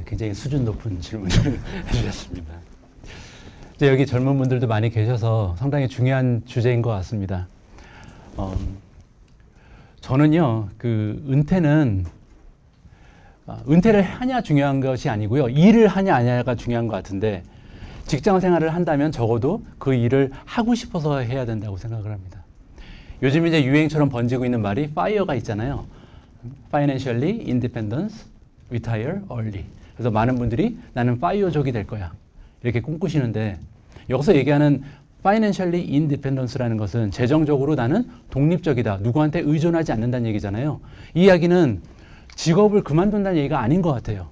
굉장히 수준 높은 질문을 해주셨습니다. 이제 여기 젊은 분들도 많이 계셔서 상당히 중요한 주제인 것 같습니다. 저는요, 은퇴를 하냐 중요한 것이 아니고요, 일을 하냐 아냐가 중요한 것 같은데, 직장 생활을 한다면 적어도 그 일을 하고 싶어서 해야 된다고 생각을 합니다. 요즘 이제 유행처럼 번지고 있는 말이 FIRE가 있잖아요. Financially Independence, Retire Early. 그래서 많은 분들이 나는 FIRE족이 될 거야, 이렇게 꿈꾸시는데, 여기서 얘기하는 Financially Independence라는 것은 재정적으로 나는 독립적이다, 누구한테 의존하지 않는다는 얘기잖아요. 이 이야기는 직업을 그만둔다는 얘기가 아닌 것 같아요.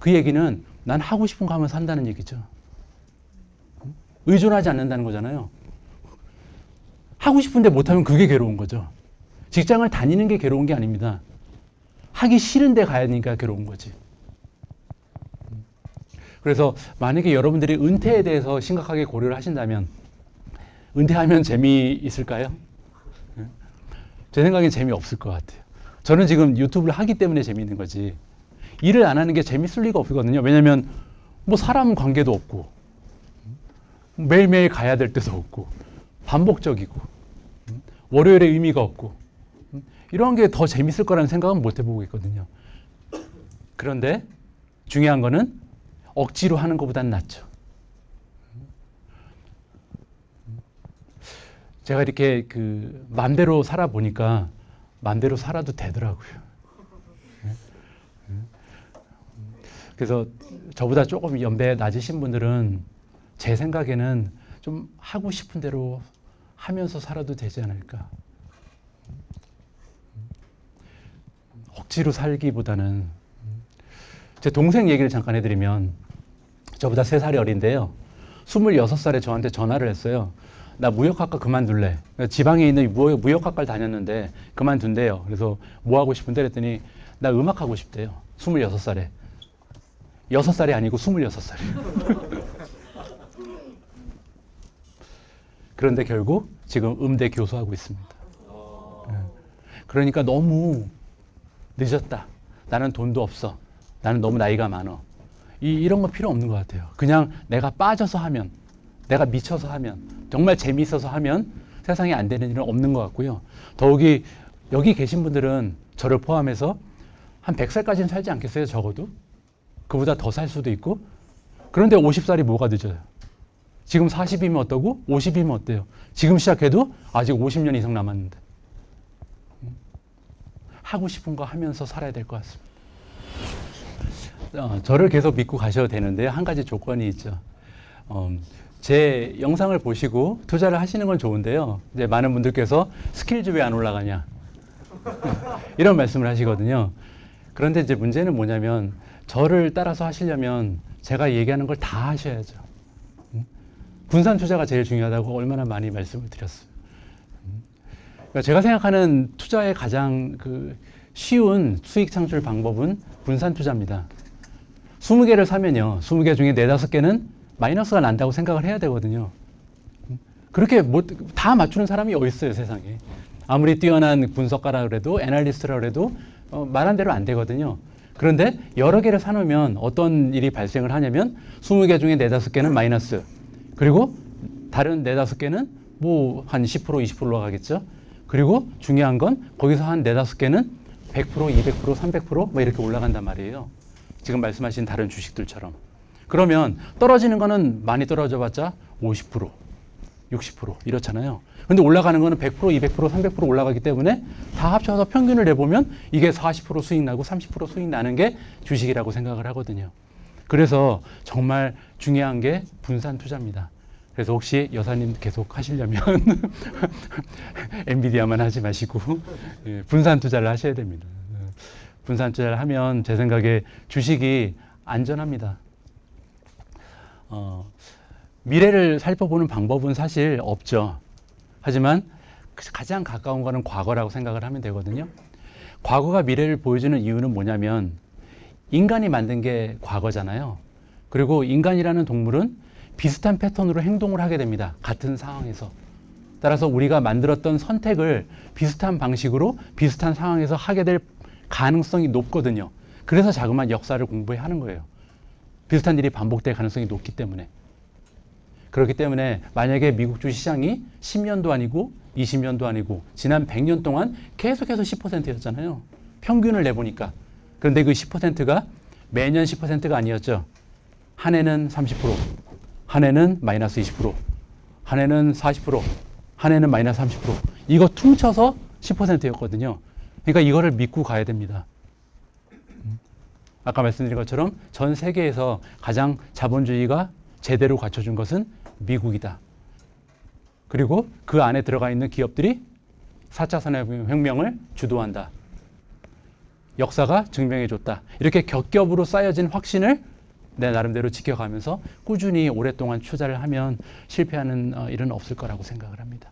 그 얘기는 난 하고 싶은 거 하면서 산다는 얘기죠. 의존하지 않는다는 거잖아요. 하고 싶은데 못하면 그게 괴로운 거죠. 직장을 다니는 게 괴로운 게 아닙니다. 하기 싫은데 가야 하니까 괴로운 거지. 그래서 만약에 여러분들이 은퇴에 대해서 심각하게 고려를 하신다면, 은퇴하면 재미있을까요? 제 생각엔 재미없을 것 같아요. 저는 지금 유튜브를 하기 때문에 재미있는 거지, 일을 안 하는 게 재밌을 리가 없거든요. 왜냐면 뭐 사람 관계도 없고, 매일매일 가야 될 때도 없고, 반복적이고, 월요일에 의미가 없고, 이런 게 더 재밌을 거라는 생각은 못 해보고 있거든요. 그런데 중요한 거는 억지로 하는 것보다는 낫죠. 제가 이렇게 맘대로 살아보니까 맘대로 살아도 되더라고요. 그래서 저보다 조금 연배 낮으신 분들은 제 생각에는 좀 하고 싶은 대로 하면서 살아도 되지 않을까. 억지로 살기보다는. 제 동생 얘기를 잠깐 해드리면, 저보다 3살이 어린데요, 26살에 저한테 전화를 했어요. 나 무역학과 그만둘래. 지방에 있는 무역학과를 다녔는데 그만둔대요. 그래서 뭐 하고 싶은데 그랬더니 나 음악하고 싶대요. 26살에. 6살이 아니고 26살이에요. 그런데 결국 지금 음대 교수하고 있습니다. 그러니까 너무 늦었다. 나는 돈도 없어. 나는 너무 나이가 많어. 이런 거 필요 없는 것 같아요. 그냥 내가 빠져서 하면, 내가 미쳐서 하면, 정말 재미있어서 하면 세상에 안 되는 일은 없는 것 같고요. 더욱이 여기 계신 분들은 저를 포함해서 한 100살까지는 살지 않겠어요, 적어도? 그보다 더 살 수도 있고. 그런데 50살이 뭐가 늦어요? 지금 40이면 어떠고 50이면 어때요? 지금 시작해도 아직 50년 이상 남았는데. 하고 싶은 거 하면서 살아야 될 것 같습니다. 저를 계속 믿고 가셔도 되는데 한 가지 조건이 있죠. 제 영상을 보시고 투자를 하시는 건 좋은데요, 이제 많은 분들께서 스킬즈 왜 안 올라가냐 이런 말씀을 하시거든요. 그런데 이제 문제는 뭐냐면, 저를 따라서 하시려면 제가 얘기하는 걸 다 하셔야죠. 분산 투자가 제일 중요하다고 얼마나 많이 말씀을 드렸어요. 그러니까 제가 생각하는 투자의 가장 쉬운 수익 창출 방법은 분산 투자입니다. 20개를 사면요, 20개 중에 4, 5개는 마이너스가 난다고 생각을 해야 되거든요. 그렇게 다 맞추는 사람이 어디 있어요, 세상에. 아무리 뛰어난 분석가라 그래도, 애널리스트라 그래도 말한 대로 안 되거든요. 그런데 여러 개를 사놓으면 어떤 일이 발생을 하냐면, 20개 중에 4, 5개는 마이너스, 그리고 다른 4, 5개는 뭐 한 10%, 20% 올라가겠죠. 그리고 중요한 건 거기서 한 4, 5개는 100%, 200%, 300% 뭐 이렇게 올라간단 말이에요. 지금 말씀하신 다른 주식들처럼. 그러면 떨어지는 거는 많이 떨어져 봤자 50%, 60% 이렇잖아요. 근데 올라가는 거는 100%, 200%, 300% 올라가기 때문에 다 합쳐서 평균을 내보면 이게 40% 수익 나고 30% 수익 나는 게 주식이라고 생각을 하거든요. 그래서 정말 중요한 게 분산 투자입니다. 그래서 혹시 여사님 계속 하시려면 엔비디아만 하지 마시고 분산 투자를 하셔야 됩니다. 분산 투자를 하면 제 생각에 주식이 안전합니다. 미래를 살펴보는 방법은 사실 없죠. 하지만 가장 가까운 거는 과거라고 생각을 하면 되거든요. 과거가 미래를 보여주는 이유는 뭐냐면, 인간이 만든 게 과거잖아요. 그리고 인간이라는 동물은 비슷한 패턴으로 행동을 하게 됩니다. 같은 상황에서. 따라서 우리가 만들었던 선택을 비슷한 방식으로 비슷한 상황에서 하게 될 가능성이 높거든요. 그래서 자그마한 역사를 공부해야 하는 거예요. 비슷한 일이 반복될 가능성이 높기 때문에. 그렇기 때문에 만약에 미국 주시장이 10년도 아니고 20년도 아니고 지난 100년 동안 계속해서 10%였잖아요. 평균을 내보니까. 그런데 그 10%가 매년 10%가 아니었죠. 한 해는 30%, 한 해는 마이너스 20%, 한 해는 40%, 한 해는 마이너스 30%. 이거 퉁쳐서 10%였거든요. 그러니까 이거를 믿고 가야 됩니다. 아까 말씀드린 것처럼 전 세계에서 가장 자본주의가 제대로 갖춰준 것은 미국이다. 그리고 그 안에 들어가 있는 기업들이 4차 산업혁명을 주도한다. 역사가 증명해줬다. 이렇게 겹겹으로 쌓여진 확신을 내 나름대로 지켜가면서 꾸준히 오랫동안 투자를 하면 실패하는 일은 없을 거라고 생각을 합니다.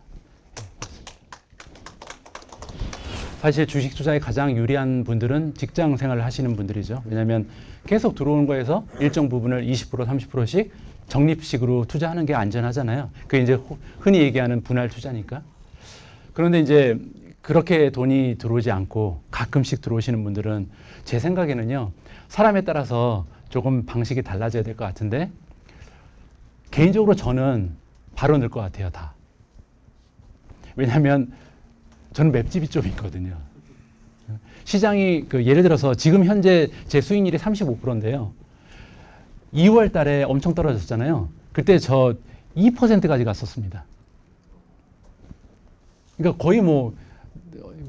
사실 주식 투자에 가장 유리한 분들은 직장 생활을 하시는 분들이죠. 왜냐하면 계속 들어오는 거에서 일정 부분을 20%, 30%씩 적립식으로 투자하는 게 안전하잖아요. 그게 이제 흔히 얘기하는 분할 투자니까. 그런데 이제 그렇게 돈이 들어오지 않고 가끔씩 들어오시는 분들은 제 생각에는요, 사람에 따라서 조금 방식이 달라져야 될 것 같은데, 개인적으로 저는 바로 넣을 것 같아요, 다. 왜냐하면 저는 맵집이 좀 있거든요. 시장이 예를 들어서 지금 현재 제 수익률이 35%인데요. 2월 달에 엄청 떨어졌잖아요. 그때 저 2%까지 갔었습니다. 그러니까 거의 뭐,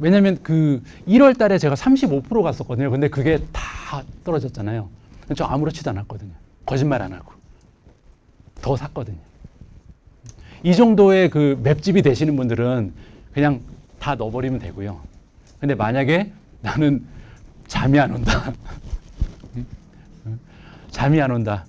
왜냐면 1월 달에 제가 35% 갔었거든요. 근데 그게 다 떨어졌잖아요. 저 아무렇지도 않았거든요. 거짓말 안 하고. 더 샀거든요. 이 정도의 맵집이 되시는 분들은 그냥 다 넣어버리면 되고요. 근데 만약에 나는 잠이 안 온다. 잠이 안 온다.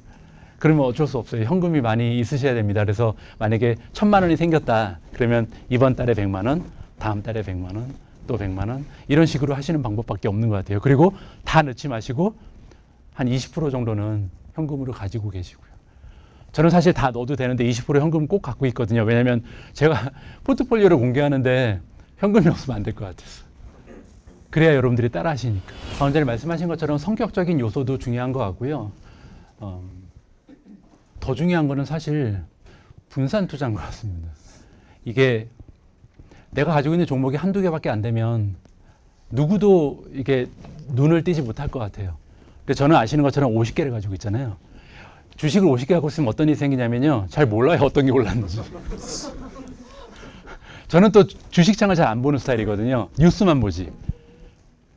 그러면 어쩔 수 없어요. 현금이 많이 있으셔야 됩니다. 그래서 만약에 1,000만 원이 생겼다. 그러면 이번 달에 100만 원, 다음 달에 100만 원, 또 100만 원. 이런 식으로 하시는 방법밖에 없는 것 같아요. 그리고 다 넣지 마시고 한 20% 정도는 현금으로 가지고 계시고요. 저는 사실 다 넣어도 되는데 20% 현금 꼭 갖고 있거든요. 왜냐하면 제가 포트폴리오를 공개하는데 현금이 없으면 안 될 것 같아서. 그래야 여러분들이 따라 하시니까. 방금 전에 말씀하신 것처럼 성격적인 요소도 중요한 것 같고요. 더 중요한 거는 사실 분산 투자인 것 같습니다. 이게 내가 가지고 있는 종목이 한두 개밖에 안 되면 누구도 이게 눈을 띄지 못할 것 같아요. 근데 저는 아시는 것처럼 50개를 가지고 있잖아요. 주식을 50개 갖고 있으면 어떤 일이 생기냐면요. 잘 몰라요. 어떤 게 올랐는지. 저는 또 주식창을 잘 안 보는 스타일이거든요. 뉴스만 보지.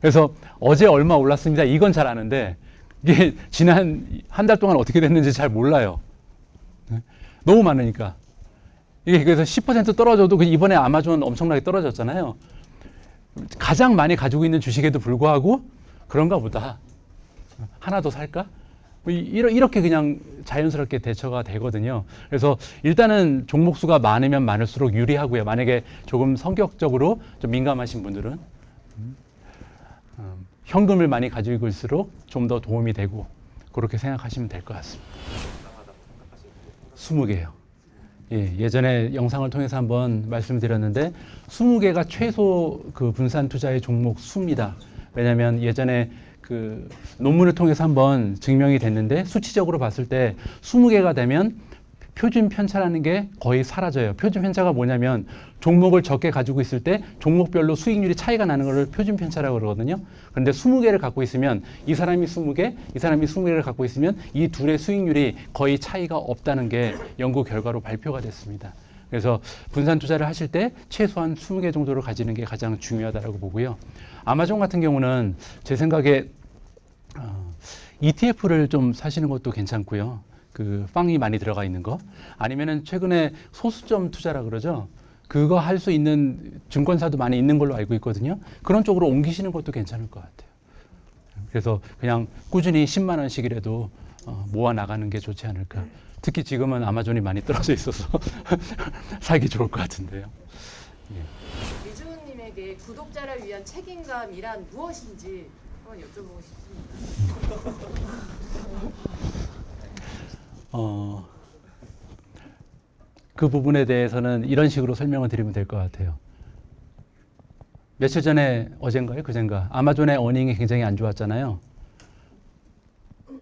그래서 어제 얼마 올랐습니다. 이건 잘 아는데 이게 지난 한 달 동안 어떻게 됐는지 잘 몰라요. 너무 많으니까. 이게 그래서 10% 떨어져도 이번에 아마존 엄청나게 떨어졌잖아요. 가장 많이 가지고 있는 주식에도 불구하고 그런가 보다. 하나 더 살까? 이렇게 그냥 자연스럽게 대처가 되거든요. 그래서 일단은 종목 수가 많으면 많을수록 유리하고요. 만약에 조금 성격적으로 좀 민감하신 분들은 현금을 많이 가지고 있을수록 좀 더 도움이 되고 그렇게 생각하시면 될 것 같습니다. 20개요. 예, 예전에 영상을 통해서 한번 말씀드렸는데 20개가 최소 분산 투자의 종목 수입니다. 왜냐하면 예전에 논문을 통해서 한번 증명이 됐는데 수치적으로 봤을 때 20개가 되면 표준 편차라는 게 거의 사라져요. 표준 편차가 뭐냐면 종목을 적게 가지고 있을 때 종목별로 수익률이 차이가 나는 걸 표준 편차라고 그러거든요. 그런데 20개를 갖고 있으면 이 사람이 20개, 이 사람이 20개를 갖고 있으면 이 둘의 수익률이 거의 차이가 없다는 게 연구 결과로 발표가 됐습니다. 그래서 분산 투자를 하실 때 최소한 20개 정도를 가지는 게 가장 중요하다고 보고요. 아마존 같은 경우는 제 생각에 ETF를 좀 사시는 것도 괜찮고요. 빵이 많이 들어가 있는 거. 아니면은 최근에 소수점 투자라 그러죠. 그거 할 수 있는 증권사도 많이 있는 걸로 알고 있거든요. 그런 쪽으로 옮기시는 것도 괜찮을 것 같아요. 그래서 그냥 꾸준히 10만 원씩이라도 모아 나가는 게 좋지 않을까. 특히 지금은 아마존이 많이 떨어져 있어서 사기 좋을 것 같은데요. 예. 이주훈님에게 구독자를 위한 책임감이란 무엇인지 한번 여쭤보고 싶습니다. 그 부분에 대해서는 이런 식으로 설명을 드리면 될 것 같아요. 며칠 전에 어젠가요? 그젠가 아마존의 어닝이 굉장히 안 좋았잖아요.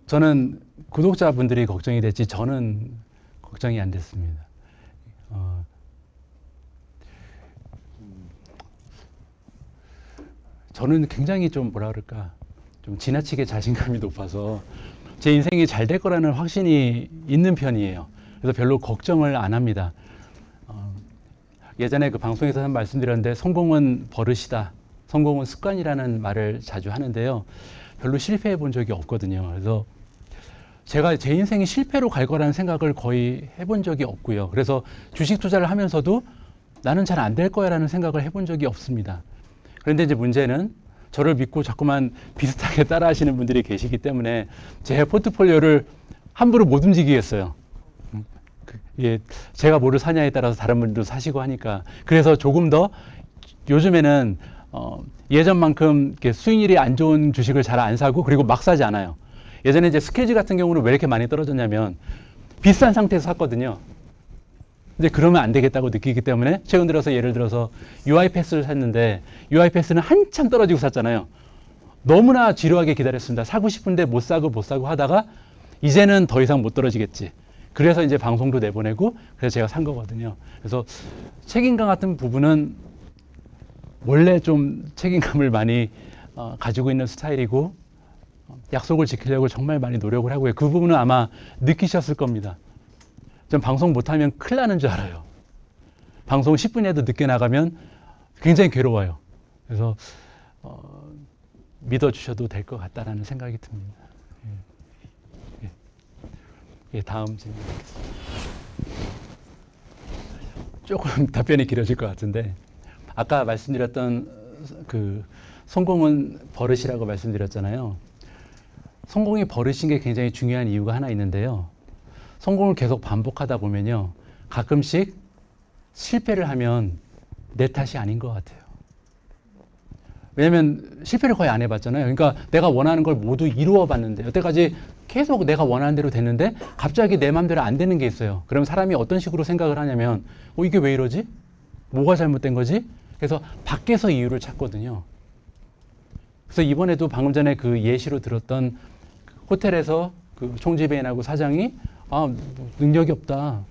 저는 구독자분들이 걱정이 됐지 저는 걱정이 안 됐습니다. 저는 굉장히 좀 뭐라 그럴까 좀 지나치게 자신감이 높아서 제 인생이 잘 될 거라는 확신이 있는 편이에요. 그래서 별로 걱정을 안 합니다. 예전에 그 방송에서 한 말씀드렸는데 성공은 버릇이다. 성공은 습관이라는 말을 자주 하는데요. 별로 실패해 본 적이 없거든요. 그래서 제가 제 인생이 실패로 갈 거라는 생각을 거의 해본 적이 없고요. 그래서 주식 투자를 하면서도 나는 잘 안 될 거야라는 생각을 해본 적이 없습니다. 그런데 이제 문제는 저를 믿고 자꾸만 비슷하게 따라 하시는 분들이 계시기 때문에 제 포트폴리오를 함부로 못 움직이겠어요. 예, 제가 뭐를 사냐에 따라서 다른 분들도 사시고 하니까. 그래서 조금 더 요즘에는 예전만큼 이렇게 수익률이 안 좋은 주식을 잘 안 사고 그리고 막 사지 않아요. 예전에 이제 스케지 같은 경우는 왜 이렇게 많이 떨어졌냐면 비싼 상태에서 샀거든요. 이제 그러면 안 되겠다고 느끼기 때문에 최근 들어서 예를 들어서 UiPath를 샀는데 UiPath는 한참 떨어지고 샀잖아요. 너무나 지루하게 기다렸습니다. 사고 싶은데 못 사고 하다가 이제는 더 이상 못 떨어지겠지. 그래서 이제 방송도 내보내고 그래서 제가 산 거거든요. 그래서 책임감 같은 부분은 원래 좀 책임감을 많이 가지고 있는 스타일이고 약속을 지키려고 정말 많이 노력을 하고요. 그 부분은 아마 느끼셨을 겁니다. 전 방송 못하면 큰일 나는 줄 알아요. 방송 10분이라도 늦게 나가면 굉장히 괴로워요. 그래서 믿어주셔도 될 것 같다라는 생각이 듭니다. 예. 예, 다음 질문 드리겠습니다. 조금 답변이 길어질 것 같은데 아까 말씀드렸던 그 성공은 버릇이라고 말씀드렸잖아요. 성공이 버릇인 게 굉장히 중요한 이유가 하나 있는데요. 성공을 계속 반복하다 보면요. 가끔씩 실패를 하면 내 탓이 아닌 것 같아요. 왜냐면 실패를 거의 안 해봤잖아요. 그러니까 내가 원하는 걸 모두 이루어 봤는데 여태까지 계속 내가 원하는 대로 됐는데 갑자기 내 마음대로 안 되는 게 있어요. 그럼 사람이 어떤 식으로 생각을 하냐면 이게 왜 이러지? 뭐가 잘못된 거지? 그래서 밖에서 이유를 찾거든요. 그래서 이번에도 방금 전에 그 예시로 들었던 호텔에서 그 총지배인하고 사장이 능력이 없다.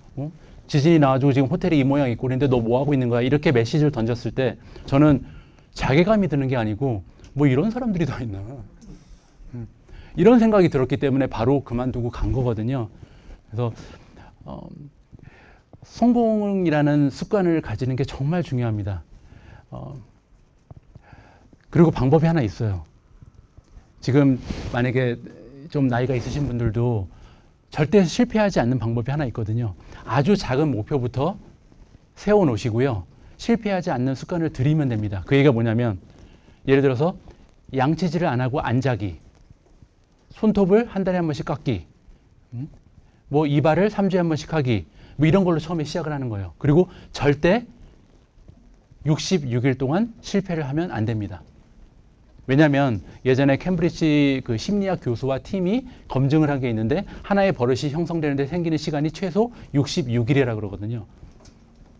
지진이 나와가지고 지금 호텔이 이 모양 이 꼴인데 너 뭐 하고 있는 거야? 이렇게 메시지를 던졌을 때 저는 자괴감이 드는 게 아니고 뭐 이런 사람들이 다 있나. 이런 생각이 들었기 때문에 바로 그만두고 간 거거든요. 그래서 성공이라는 습관을 가지는 게 정말 중요합니다. 그리고 방법이 하나 있어요. 지금 만약에 좀 나이가 있으신 분들도 절대 실패하지 않는 방법이 하나 있거든요. 아주 작은 목표부터 세워놓으시고요. 실패하지 않는 습관을 들이면 됩니다. 그 얘기가 뭐냐면 예를 들어서 양치질을 안 하고 안 자기, 손톱을 한 달에 한 번씩 깎기, 뭐 이발을 3주에 한 번씩 하기, 뭐 이런 걸로 처음에 시작을 하는 거예요. 그리고 절대 66일 동안 실패를 하면 안 됩니다. 왜냐하면 예전에 캠브리지 그 심리학 교수와 팀이 검증을 한 게 있는데 하나의 버릇이 형성되는데 생기는 시간이 최소 66일이라고 그러거든요.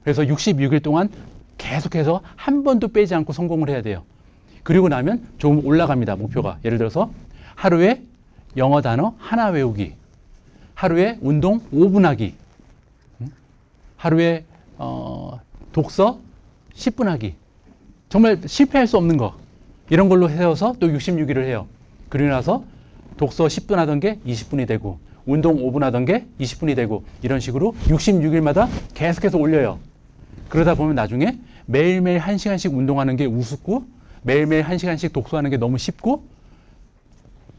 그래서 66일 동안 계속해서 한 번도 빼지 않고 성공을 해야 돼요. 그리고 나면 조금 올라갑니다. 목표가. 예를 들어서 하루에 영어 단어 하나 외우기, 하루에 운동 5분 하기, 하루에 독서 10분 하기. 정말 실패할 수 없는 거. 이런 걸로 세워서 또 66일을 해요. 그러고 나서 독서 10분 하던 게 20분이 되고 운동 5분 하던 게 20분이 되고 이런 식으로 66일마다 계속해서 올려요. 그러다 보면 나중에 매일매일 1시간씩 운동하는 게 우습고 매일매일 1시간씩 독서하는 게 너무 쉽고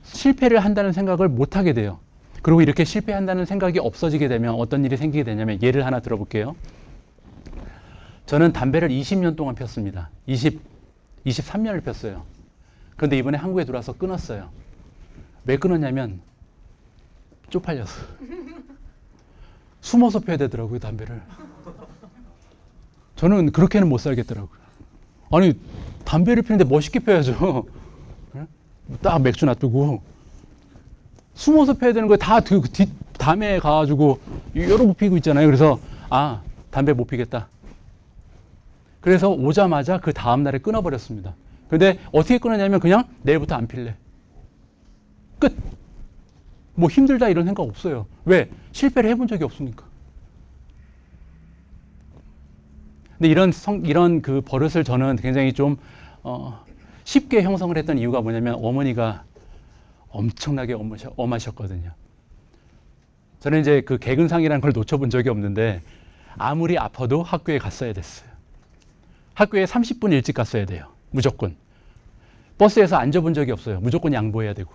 실패를 한다는 생각을 못 하게 돼요. 그리고 이렇게 실패한다는 생각이 없어지게 되면 어떤 일이 생기게 되냐면 예를 하나 들어볼게요. 저는 담배를 20년 동안 폈습니다. 23년을 폈어요. 그런데 이번에 한국에 들어와서 끊었어요. 왜 끊었냐면 쪽팔려서. 숨어서 펴야 되더라고요, 담배를. 저는 그렇게는 못 살겠더라고요. 아니, 담배를 피는데 멋있게 펴야죠. 딱 맥주 놔두고. 숨어서 펴야 되는 거 다 뒷담에 가가지고 여러 번 피고 있잖아요. 그래서 담배 못 피겠다. 그래서 오자마자 그 다음날에 끊어버렸습니다. 근데 어떻게 끊었냐면 그냥 내일부터 안 필래. 끝. 뭐 힘들다 이런 생각 없어요. 왜? 실패를 해본 적이 없으니까. 근데 이런 그 버릇을 저는 굉장히 좀 쉽게 형성을 했던 이유가 뭐냐면 어머니가 엄청나게 엄하셨거든요. 저는 이제 그 개근상이라는 걸 놓쳐본 적이 없는데 아무리 아파도 학교에 갔어야 됐어요. 학교에 30분 일찍 갔어야 돼요. 무조건. 버스에서 앉아본 적이 없어요. 무조건 양보해야 되고.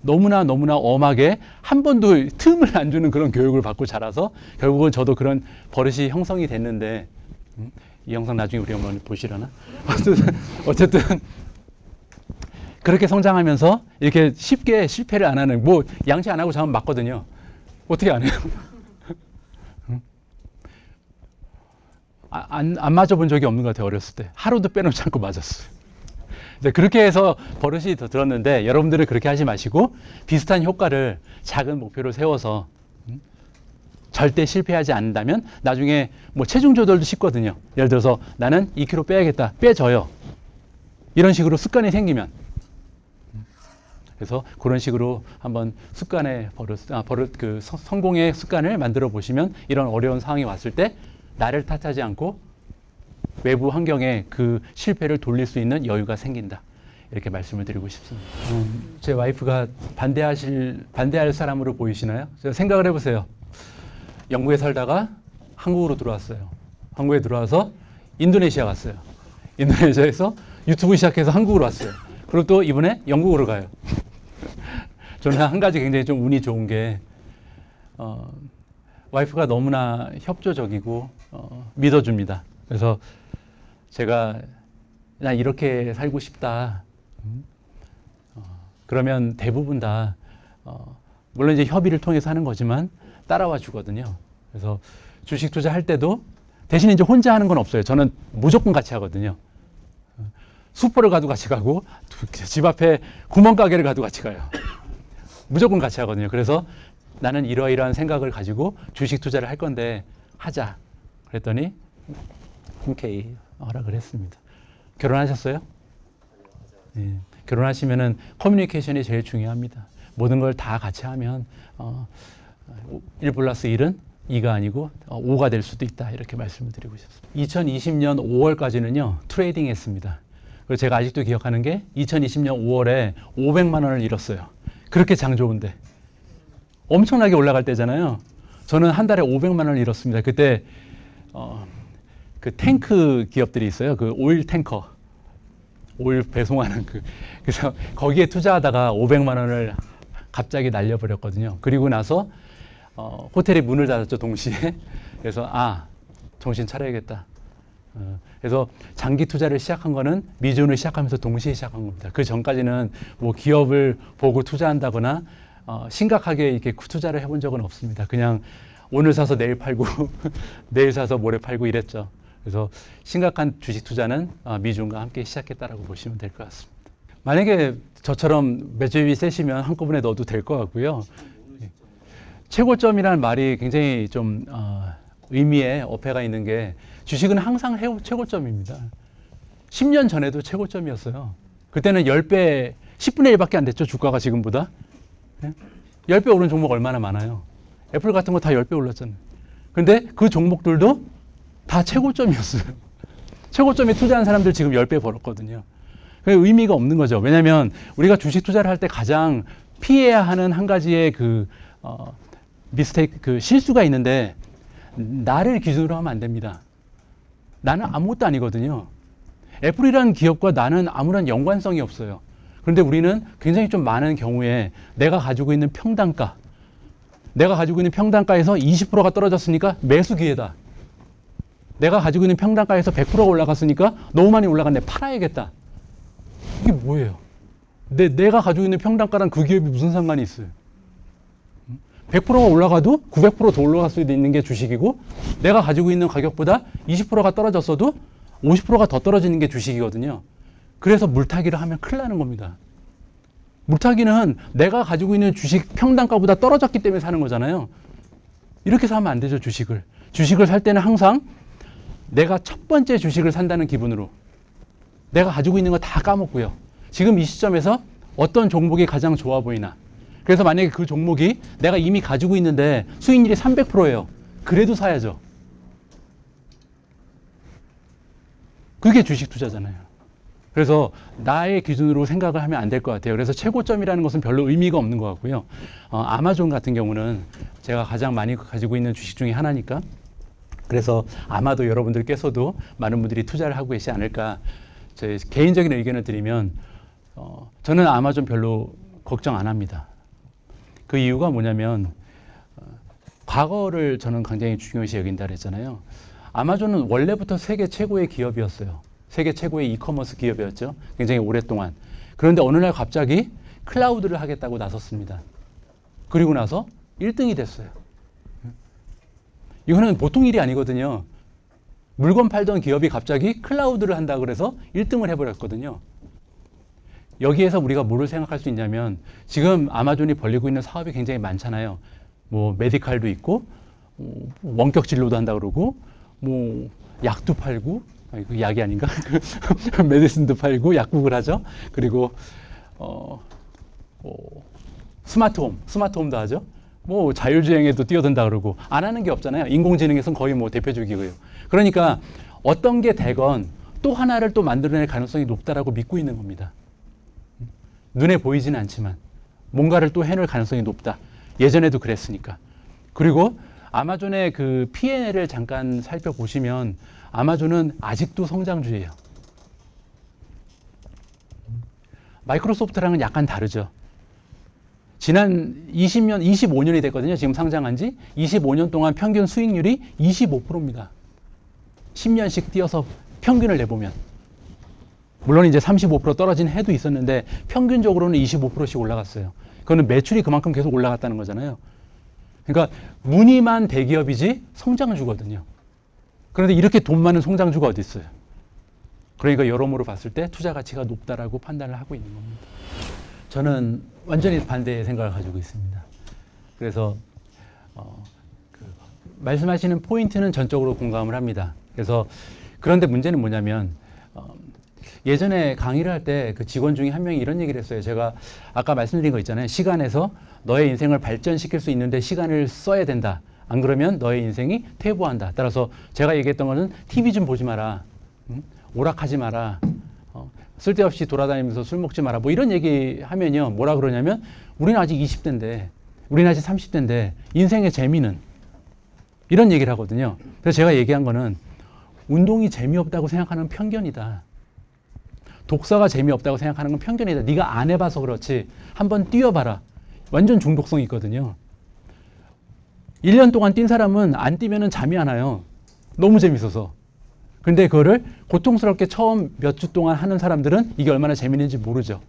너무나 엄하게 한 번도 틈을 안 주는 그런 교육을 받고 자라서 결국은 저도 그런 버릇이 형성이 됐는데 이 영상 나중에 우리 어머니 보시려나? 어쨌든 그렇게 성장하면서 이렇게 쉽게 실패를 안 하는, 뭐 양치 안 하고 자면 맞거든요. 어떻게 안 해요? 안 맞아본 적이 없는 것 같아요. 어렸을 때 하루도 빼놓지 않고 맞았어요. 그렇게 해서 버릇이 더 들었는데 여러분들은 그렇게 하지 마시고 비슷한 효과를 작은 목표로 세워서 절대 실패하지 않는다면 나중에 뭐 체중 조절도 쉽거든요. 예를 들어서 나는 2kg 빼야겠다. 빼져요. 이런 식으로 습관이 생기면. 그래서 그런 식으로 한번 습관의 성공의 습관을 만들어 보시면 이런 어려운 상황이 왔을 때 나를 탓하지 않고 외부 환경에 그 실패를 돌릴 수 있는 여유가 생긴다. 이렇게 말씀을 드리고 싶습니다. 제 와이프가 반대할 사람으로 보이시나요? 생각을 해보세요. 영국에 살다가 한국으로 들어왔어요. 한국에 들어와서 인도네시아 갔어요. 인도네시아에서 유튜브 시작해서 한국으로 왔어요. 그리고 또 이번에 영국으로 가요. 저는 한 가지 굉장히 좀 운이 좋은 게 와이프가 너무나 협조적이고 믿어줍니다. 그래서 제가 나 이렇게 살고 싶다. 그러면 대부분 다 물론 이제 협의를 통해서 하는 거지만 따라와 주거든요. 그래서 주식 투자할 때도 대신 이제 혼자 하는 건 없어요. 저는 무조건 같이 하거든요. 슈퍼를 가도 같이 가고 집 앞에 구멍가게를 가도 같이 가요. 무조건 같이 하거든요. 그래서 나는 이러이러한 생각을 가지고 주식 투자를 할 건데 하자. 그랬더니 흔쾌히 허락을 했습니다. 결혼하셨어요? 네. 결혼하시면은 커뮤니케이션이 제일 중요합니다. 모든 걸 다 같이 하면 1 플러스 1은 2가 아니고 5가 될 수도 있다. 이렇게 말씀을 드리고 싶습니다. 2020년 5월까지는요. 트레이딩 했습니다. 그리고 제가 아직도 기억하는 게 2020년 5월에 500만 원을 잃었어요. 그렇게 장 좋은데. 엄청나게 올라갈 때잖아요. 저는 한 달에 500만 원을 잃었습니다. 그때 그 탱크 기업들이 있어요. 그 오일 탱커. 오일 배송하는 그래서 거기에 투자하다가 500만 원을 갑자기 날려버렸거든요. 그리고 나서 호텔이 문을 닫았죠, 동시에. 그래서 정신 차려야겠다. 그래서 장기 투자를 시작한 거는 미준을 시작하면서 동시에 시작한 겁니다. 그 전까지는 뭐 기업을 보고 투자한다거나 심각하게 이렇게 투자를 해본 적은 없습니다. 그냥 오늘 사서 내일 팔고 내일 사서 모레 팔고 이랬죠. 그래서 심각한 주식 투자는 미준과 함께 시작했다라고 보시면 될 것 같습니다. 만약에 저처럼 매집이 세시면 한꺼번에 넣어도 될 것 같고요. 최고점이라는 말이 굉장히 좀 의미에 어폐가 있는 게 주식은 항상 최고점입니다. 10년 전에도 최고점이었어요. 그때는 10배, 10분의 1밖에 안 됐죠. 주가가 지금보다. 10배 오른 종목 얼마나 많아요. 애플 같은 거 다 10배 올랐잖아요. 근데 그 종목들도 다 최고점이었어요. 최고점에 투자한 사람들 지금 10배 벌었거든요. 의미가 없는 거죠. 왜냐하면 우리가 주식 투자를 할 때 가장 피해야 하는 한 가지의 미스테이크, 실수가 있는데 나를 기준으로 하면 안 됩니다. 나는 아무것도 아니거든요. 애플이라는 기업과 나는 아무런 연관성이 없어요. 그런데 우리는 굉장히 좀 많은 경우에 내가 가지고 있는 평단가에서 20%가 떨어졌으니까 매수 기회다. 내가 가지고 있는 평단가에서 100%가 올라갔으니까 너무 많이 올라갔네. 팔아야겠다. 이게 뭐예요? 내가 가지고 있는 평단가랑 그 기업이 무슨 상관이 있어요? 100%가 올라가도 900% 더 올라갈 수 있는 게 주식이고 내가 가지고 있는 가격보다 20%가 떨어졌어도 50%가 더 떨어지는 게 주식이거든요. 그래서 물타기를 하면 큰일 나는 겁니다. 물타기는 내가 가지고 있는 주식 평단가보다 떨어졌기 때문에 사는 거잖아요. 이렇게 사면 안 되죠, 주식을. 주식을 살 때는 항상 내가 첫 번째 주식을 산다는 기분으로 내가 가지고 있는 거 다 까먹고요. 지금 이 시점에서 어떤 종목이 가장 좋아 보이나 그래서 만약에 그 종목이 내가 이미 가지고 있는데 수익률이 300%예요. 그래도 사야죠. 그게 주식 투자잖아요. 그래서 나의 기준으로 생각을 하면 안 될 것 같아요. 그래서 최고점이라는 것은 별로 의미가 없는 것 같고요. 아마존 같은 경우는 제가 가장 많이 가지고 있는 주식 중에 하나니까, 그래서 아마도 여러분들께서도 많은 분들이 투자를 하고 계시지 않을까. 제 개인적인 의견을 드리면 저는 아마존 별로 걱정 안 합니다. 그 이유가 뭐냐면 과거를 저는 굉장히 중요시 여긴다 그랬잖아요. 아마존은 원래부터 세계 최고의 기업이었어요. 세계 최고의 이커머스 기업이었죠. 굉장히 오랫동안. 그런데 어느 날 갑자기 클라우드를 하겠다고 나섰습니다. 그리고 나서 1등이 됐어요. 이거는 보통 일이 아니거든요. 물건 팔던 기업이 갑자기 클라우드를 한다고 그래서 1등을 해버렸거든요. 여기에서 우리가 뭐를 생각할 수 있냐면 지금 아마존이 벌리고 있는 사업이 굉장히 많잖아요. 뭐 메디칼도 있고 원격 진료도 한다 그러고 뭐 약도 팔고, 아니, 그 약이 아닌가? 메디슨도 팔고 약국을 하죠. 그리고 스마트홈도 하죠. 뭐 자율주행에도 뛰어든다 그러고 안 하는 게 없잖아요. 인공지능에서는 거의 뭐 대표적이고요. 그러니까 어떤 게 되건 또 하나를 또 만들어낼 가능성이 높다라고 믿고 있는 겁니다. 눈에 보이지는 않지만 뭔가를 또 해낼 가능성이 높다. 예전에도 그랬으니까. 그리고 아마존의 그 P&L을 잠깐 살펴보시면 아마존은 아직도 성장주예요. 마이크로소프트랑은 약간 다르죠. 지난 20년, 25년이 됐거든요. 지금 상장한 지 25년 동안 평균 수익률이 25%입니다. 10년씩 뛰어서 평균을 내보면. 물론 이제 35% 떨어진 해도 있었는데 평균적으로는 25%씩 올라갔어요. 그거는 매출이 그만큼 계속 올라갔다는 거잖아요. 그러니까 무늬만 대기업이지 성장주거든요. 그런데 이렇게 돈 많은 성장주가 어디 있어요? 그러니까 여러모로 봤을 때 투자 가치가 높다라고 판단을 하고 있는 겁니다. 저는 완전히 반대의 생각을 가지고 있습니다. 그래서 말씀하시는 포인트는 전적으로 공감을 합니다. 그래서 그런데 문제는 뭐냐면 예전에 강의를 할 때 그 직원 중에 한 명이 이런 얘기를 했어요. 제가 아까 말씀드린 거 있잖아요. 시간에서 너의 인생을 발전시킬 수 있는데 시간을 써야 된다. 안 그러면 너의 인생이 퇴보한다. 따라서 제가 얘기했던 거는 TV 좀 보지 마라. 오락하지 마라. 쓸데없이 돌아다니면서 술 먹지 마라. 뭐 이런 얘기 하면요. 뭐라 그러냐면 우리는 아직 20대인데 우리는 아직 30대인데 인생의 재미는 이런 얘기를 하거든요. 그래서 제가 얘기한 거는 운동이 재미없다고 생각하는 편견이다. 독서가 재미없다고 생각하는 건 편견이다. 네가 안 해봐서 그렇지. 한번 뛰어봐라. 완전 중독성이 있거든요. 1년 동안 뛴 사람은 안 뛰면 잠이 안 와요. 너무 재밌어서. 근데 그거를 고통스럽게 처음 몇 주 동안 하는 사람들은 이게 얼마나 재밌는지 모르죠.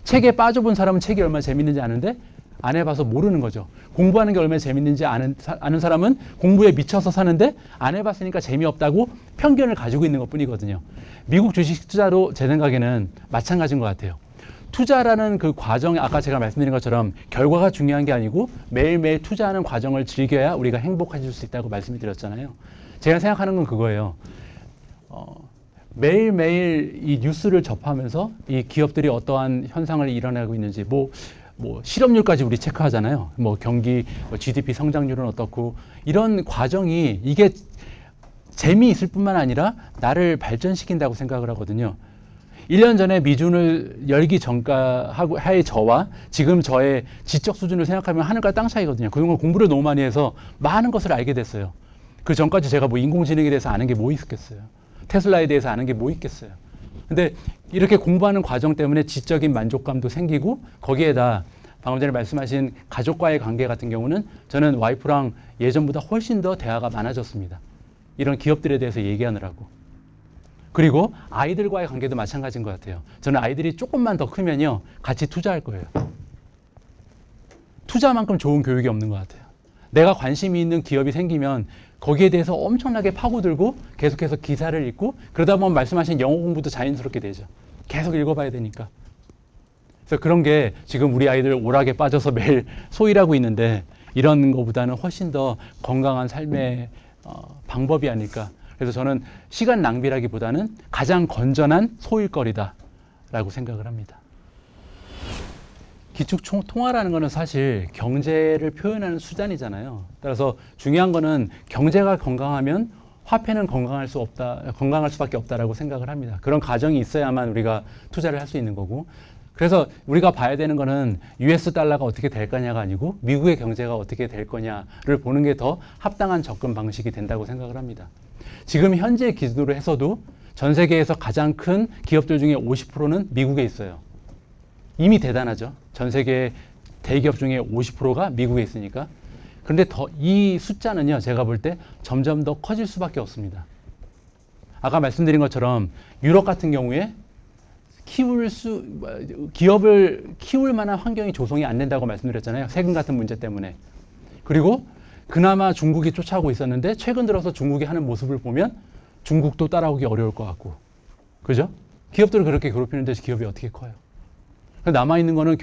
책에 빠져본 사람은 책이 얼마나 재밌는지 아는데 안 해봐서 모르는 거죠. 공부하는 게 얼마나 재밌는지 아는 사람은 공부에 미쳐서 사는데 안 해봤으니까 재미없다고 편견을 가지고 있는 것뿐이거든요. 미국 주식 투자도 제 생각에는 마찬가지인 것 같아요. 투자라는 그 과정, 아까 제가 말씀드린 것처럼 결과가 중요한 게 아니고 매일매일 투자하는 과정을 즐겨야 우리가 행복해질 수 있다고 말씀을 드렸잖아요. 제가 생각하는 건 그거예요. 매일매일 이 뉴스를 접하면서 이 기업들이 어떠한 현상을 일어나고 있는지 뭐 실업률까지 우리 체크하잖아요. 뭐 경기, GDP 성장률은 어떻고 이런 과정이 이게 재미있을 뿐만 아니라 나를 발전시킨다고 생각을 하거든요. 1년 전에 미준을 열기 전까의 저와 지금 저의 지적 수준을 생각하면 하늘과 땅 차이거든요. 그동안 공부를 너무 많이 해서 많은 것을 알게 됐어요. 그 전까지 제가 뭐 인공지능에 대해서 아는 게 뭐 있겠어요. 테슬라에 대해서 아는 게 뭐 있겠어요. 근데 이렇게 공부하는 과정 때문에 지적인 만족감도 생기고 거기에다 방금 전에 말씀하신 가족과의 관계 같은 경우는 저는 와이프랑 예전보다 훨씬 더 대화가 많아졌습니다. 이런 기업들에 대해서 얘기하느라고. 그리고 아이들과의 관계도 마찬가지인 것 같아요. 저는 아이들이 조금만 더 크면요. 같이 투자할 거예요. 투자만큼 좋은 교육이 없는 것 같아요. 내가 관심이 있는 기업이 생기면 거기에 대해서 엄청나게 파고들고 계속해서 기사를 읽고 그러다 보면 말씀하신 영어 공부도 자연스럽게 되죠. 계속 읽어봐야 되니까. 그래서 그런 게 지금 우리 아이들 오락에 빠져서 매일 소일하고 있는데 이런 것보다는 훨씬 더 건강한 삶의 방법이 아닐까. 그래서 저는 시간 낭비라기보다는 가장 건전한 소일거리다라고 생각을 합니다. 기축통화라는 거는 사실 경제를 표현하는 수단이잖아요. 따라서 중요한 거는 경제가 건강하면 화폐는 건강할 수밖에 없다라고 생각을 합니다. 그런 가정이 있어야만 우리가 투자를 할 수 있는 거고. 그래서 우리가 봐야 되는 거는 US 달러가 어떻게 될 거냐가 아니고 미국의 경제가 어떻게 될 거냐를 보는 게 더 합당한 접근 방식이 된다고 생각을 합니다. 지금 현재 기준으로 해서도 전 세계에서 가장 큰 기업들 중에 50%는 미국에 있어요. 이미 대단하죠. 전 세계 대기업 중에 50%가 미국에 있으니까. 그런데 이 숫자는요, 제가 볼 때 점점 더 커질 수밖에 없습니다. 아까 말씀드린 것처럼 유럽 같은 경우에 기업을 키울 만한 환경이 조성이 안 된다고 말씀드렸잖아요. 세금 같은 문제 때문에. 그리고 그나마 중국이 쫓아오고 있었는데 최근 들어서 중국이 하는 모습을 보면 중국도 따라오기 어려울 것 같고. 그죠? 기업들을 그렇게 괴롭히는 데서 기업이 어떻게 커요? 남아있는 거는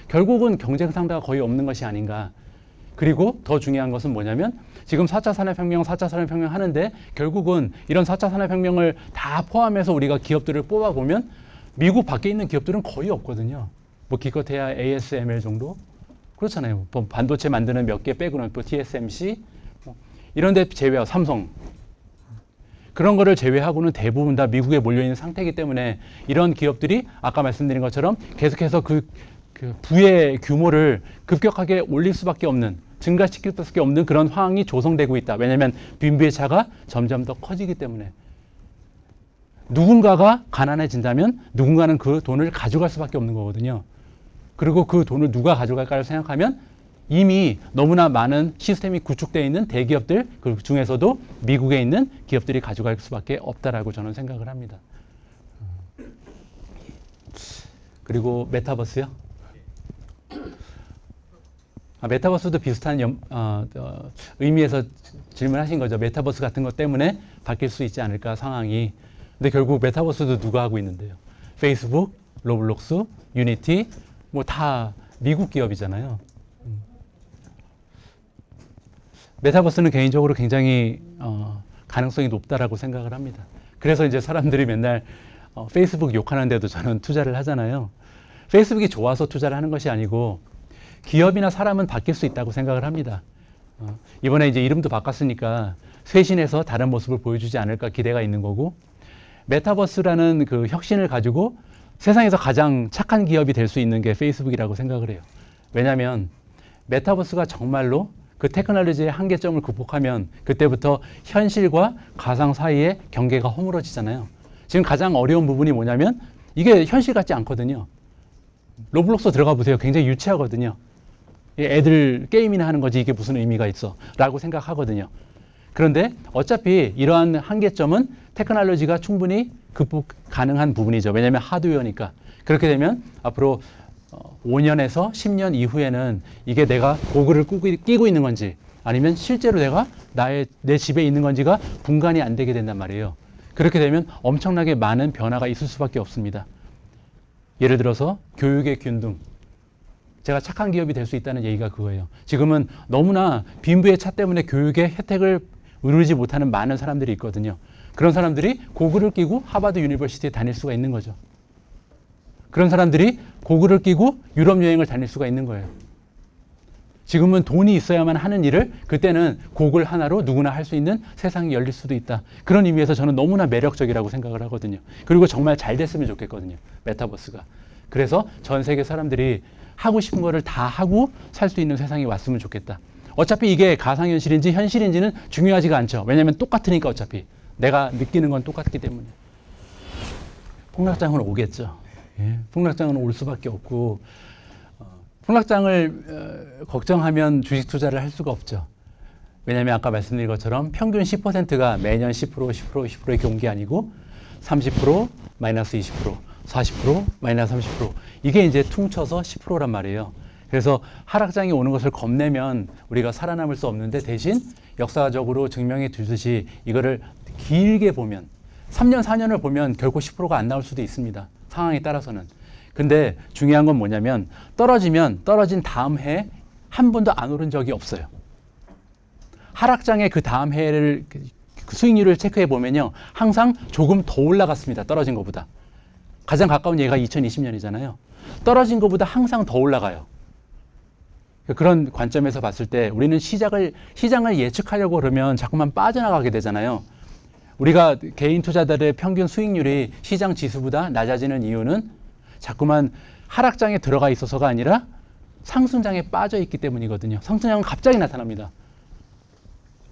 결국은 경쟁 상대가 거의 없는 것이 아닌가. 그리고 더 중요한 것은 뭐냐면 지금 4차 산업혁명 하는데 결국은 이런 4차 산업혁명을 다 포함해서 우리가 기업들을 뽑아보면 미국 밖에 있는 기업들은 거의 없거든요. 뭐 기껏해야 ASML 정도? 그렇잖아요. 반도체 만드는 몇 개 빼고는 또 TSMC 이런 데 제외하고 삼성 그런 거를 제외하고는 대부분 다 미국에 몰려있는 상태이기 때문에 이런 기업들이 아까 말씀드린 것처럼 계속해서 그 부의 규모를 급격하게 올릴 수밖에 없는 증가시킬 수밖에 없는 그런 상황이 조성되고 있다. 왜냐하면 빈부의 차가 점점 더 커지기 때문에 누군가가 가난해진다면 누군가는 그 돈을 가져갈 수밖에 없는 거거든요. 그리고 그 돈을 누가 가져갈까를 생각하면 이미 너무나 많은 시스템이 구축되어 있는 대기업들 그 중에서도 미국에 있는 기업들이 가져갈 수밖에 없다라고 저는 생각을 합니다. 그리고 메타버스요? 메타버스도 비슷한 의미에서 질문하신 거죠. 메타버스 같은 것 때문에 바뀔 수 있지 않을까 상황이. 근데 결국 메타버스도 누가 하고 있는데요. 페이스북, 로블록스, 유니티 뭐 다 미국 기업이잖아요. 메타버스는 개인적으로 굉장히 가능성이 높다라고 생각을 합니다. 그래서 이제 사람들이 맨날 페이스북 욕하는데도 저는 투자를 하잖아요. 페이스북이 좋아서 투자를 하는 것이 아니고 기업이나 사람은 바뀔 수 있다고 생각을 합니다. 이번에 이제 이름도 바꿨으니까 쇄신해서 다른 모습을 보여주지 않을까 기대가 있는 거고 메타버스라는 그 혁신을 가지고 세상에서 가장 착한 기업이 될 수 있는 게 페이스북이라고 생각을 해요. 왜냐하면 메타버스가 정말로 그 테크놀로지의 한계점을 극복하면 그때부터 현실과 가상 사이의 경계가 허물어지잖아요. 지금 가장 어려운 부분이 뭐냐면 이게 현실 같지 않거든요. 로블록스 들어가 보세요. 굉장히 유치하거든요. 애들 게임이나 하는 거지 이게 무슨 의미가 있어 라고 생각하거든요. 그런데 어차피 이러한 한계점은 테크놀로지가 충분히 극복 가능한 부분이죠. 왜냐하면 하드웨어니까. 그렇게 되면 앞으로 5년에서 10년 이후에는 이게 내가 고글을 끼고 있는 건지 아니면 실제로 내가 내 집에 있는 건지가 분간이 안 되게 된단 말이에요. 그렇게 되면 엄청나게 많은 변화가 있을 수밖에 없습니다. 예를 들어서 교육의 균등. 제가 착한 기업이 될 수 있다는 얘기가 그거예요. 지금은 너무나 빈부의 차 때문에 교육의 혜택을 누리지 못하는 많은 사람들이 있거든요. 그런 사람들이 고글을 끼고 하버드 유니버시티에 다닐 수가 있는 거죠. 그런 사람들이 고글을 끼고 유럽 여행을 다닐 수가 있는 거예요. 지금은 돈이 있어야만 하는 일을 그때는 고글 하나로 누구나 할 수 있는 세상이 열릴 수도 있다. 그런 의미에서 저는 너무나 매력적이라고 생각을 하거든요. 그리고 정말 잘 됐으면 좋겠거든요. 메타버스가. 그래서 전 세계 사람들이 하고 싶은 거를 다 하고 살 수 있는 세상이 왔으면 좋겠다. 어차피 이게 가상현실인지 현실인지는 중요하지가 않죠. 왜냐하면 똑같으니까 어차피. 내가 느끼는 건 똑같기 때문에. 폭락장은 오겠죠. 예, 폭락장은 올 수밖에 없고 폭락장을 걱정하면 주식 투자를 할 수가 없죠. 왜냐하면 아까 말씀드린 것처럼 평균 10%가 매년 10%, 10%의 경기 아니고 30%, 마이너스 20%, 40%, 마이너스 30% 이게 이제 퉁쳐서 10%란 말이에요. 그래서 하락장이 오는 것을 겁내면 우리가 살아남을 수 없는데 대신 역사적으로 증명해 두듯이 이거를 길게 보면 3년, 4년을 보면 결코 10%가 안 나올 수도 있습니다. 상황에 따라서는. 근데 중요한 건 뭐냐면 떨어진 다음 해에 한 번도 안 오른 적이 없어요. 하락장의 그 다음 해를 수익률을 체크해 보면요. 항상 조금 더 올라갔습니다. 떨어진 것보다. 가장 가까운 예가 2020년이잖아요. 떨어진 것보다 항상 더 올라가요. 그런 관점에서 봤을 때 우리는 시장을 예측하려고 그러면 자꾸만 빠져나가게 되잖아요. 우리가 개인 투자자들의 평균 수익률이 시장 지수보다 낮아지는 이유는 자꾸만 하락장에 들어가 있어서가 아니라 상승장에 빠져 있기 때문이거든요. 상승장은 갑자기 나타납니다.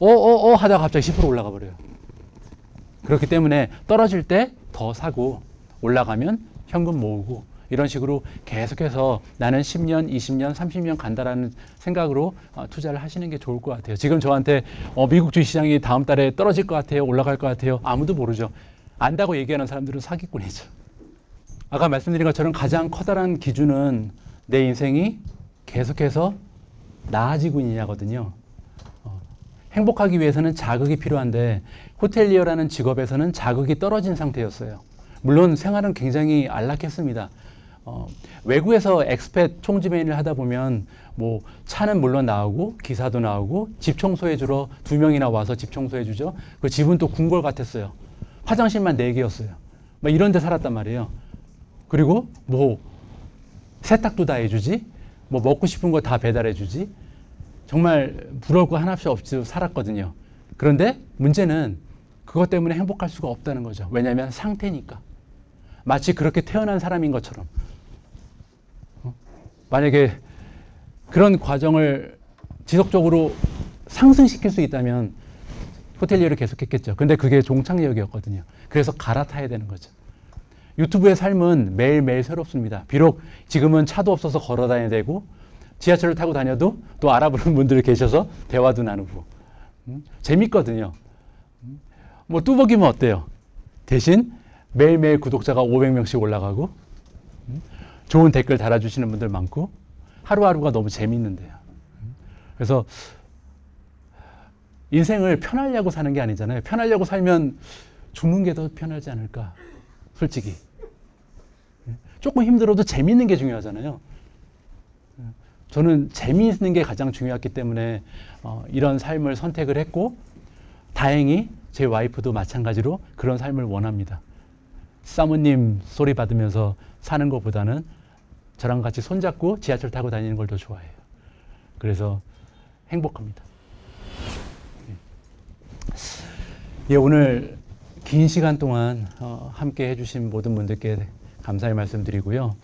하다가 갑자기 10% 올라가 버려요. 그렇기 때문에 떨어질 때 더 사고 올라가면 현금 모으고 이런 식으로 계속해서 나는 10년, 20년, 30년 간다라는 생각으로 투자를 하시는 게 좋을 것 같아요. 지금 저한테 미국 주식시장이 다음 달에 떨어질 것 같아요, 올라갈 것 같아요. 아무도 모르죠. 안다고 얘기하는 사람들은 사기꾼이죠. 아까 말씀드린 것처럼 가장 커다란 기준은 내 인생이 계속해서 나아지고 있냐거든요. 행복하기 위해서는 자극이 필요한데 호텔리어라는 직업에서는 자극이 떨어진 상태였어요. 물론 생활은 굉장히 안락했습니다. 외국에서 엑스팻 총지배인을 하다 보면 뭐 차는 물론 나오고 기사도 나오고 집 청소해 주러 2명이나 와서 집 청소해 주죠. 그 집은 또 궁궐 같았어요. 화장실만 4개였어요. 막 이런 데 살았단 말이에요. 그리고 뭐 세탁도 다 해주지, 뭐 먹고 싶은 거 다 배달해 주지. 정말 부러울 거 하나씩 없이 살았거든요. 그런데 문제는 그것 때문에 행복할 수가 없다는 거죠. 왜냐하면 상태니까. 마치 그렇게 태어난 사람인 것처럼. 만약에 그런 과정을 지속적으로 상승시킬 수 있다면 호텔리어를 계속했겠죠. 근데 그게 종착역이었거든요. 그래서 갈아타야 되는 거죠. 유튜브의 삶은 매일매일 새롭습니다. 비록 지금은 차도 없어서 걸어 다녀야 되고 지하철을 타고 다녀도 또 알아보는 분들이 계셔서 대화도 나누고 재밌거든요. 뭐 뚜벅이면 어때요? 대신 매일매일 구독자가 500명씩 올라가고 좋은 댓글 달아주시는 분들 많고 하루하루가 너무 재밌는데요. 그래서 인생을 편하려고 사는 게 아니잖아요. 편하려고 살면 죽는 게 더 편하지 않을까? 솔직히. 조금 힘들어도 재밌는 게 중요하잖아요. 저는 재미있는 게 가장 중요했기 때문에 이런 삶을 선택을 했고 다행히 제 와이프도 마찬가지로 그런 삶을 원합니다. 사모님 소리 받으면서 사는 것보다는 저랑 같이 손잡고 지하철 타고 다니는 걸 더 좋아해요. 그래서 행복합니다. 예, 오늘 긴 시간 동안 함께 해주신 모든 분들께 감사의 말씀드리고요.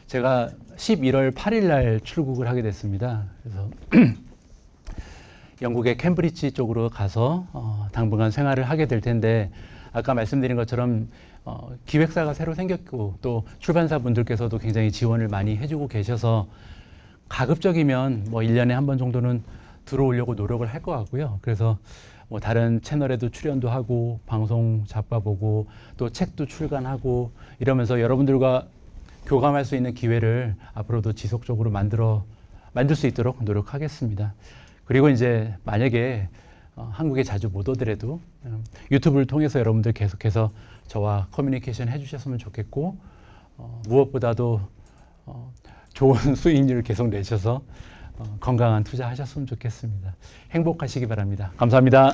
제가 11월 8일 날 출국을 하게 됐습니다. 그래서 영국의 캠브리지 쪽으로 가서 당분간 생활을 하게 될 텐데 아까 말씀드린 것처럼 기획사가 새로 생겼고 또 출판사 분들께서도 굉장히 지원을 많이 해주고 계셔서 가급적이면 뭐 1년에 한 번 정도는 들어오려고 노력을 할 것 같고요. 그래서 뭐 다른 채널에도 출연도 하고 방송 잡아보고 또 책도 출간하고 이러면서 여러분들과 교감할 수 있는 기회를 앞으로도 지속적으로 만들 수 있도록 노력하겠습니다. 그리고 이제 만약에 한국에 자주 못 오더라도 유튜브를 통해서 여러분들 계속해서 저와 커뮤니케이션 해주셨으면 좋겠고 무엇보다도 좋은 수익률을 계속 내셔서 건강한 투자하셨으면 좋겠습니다. 행복하시기 바랍니다. 감사합니다.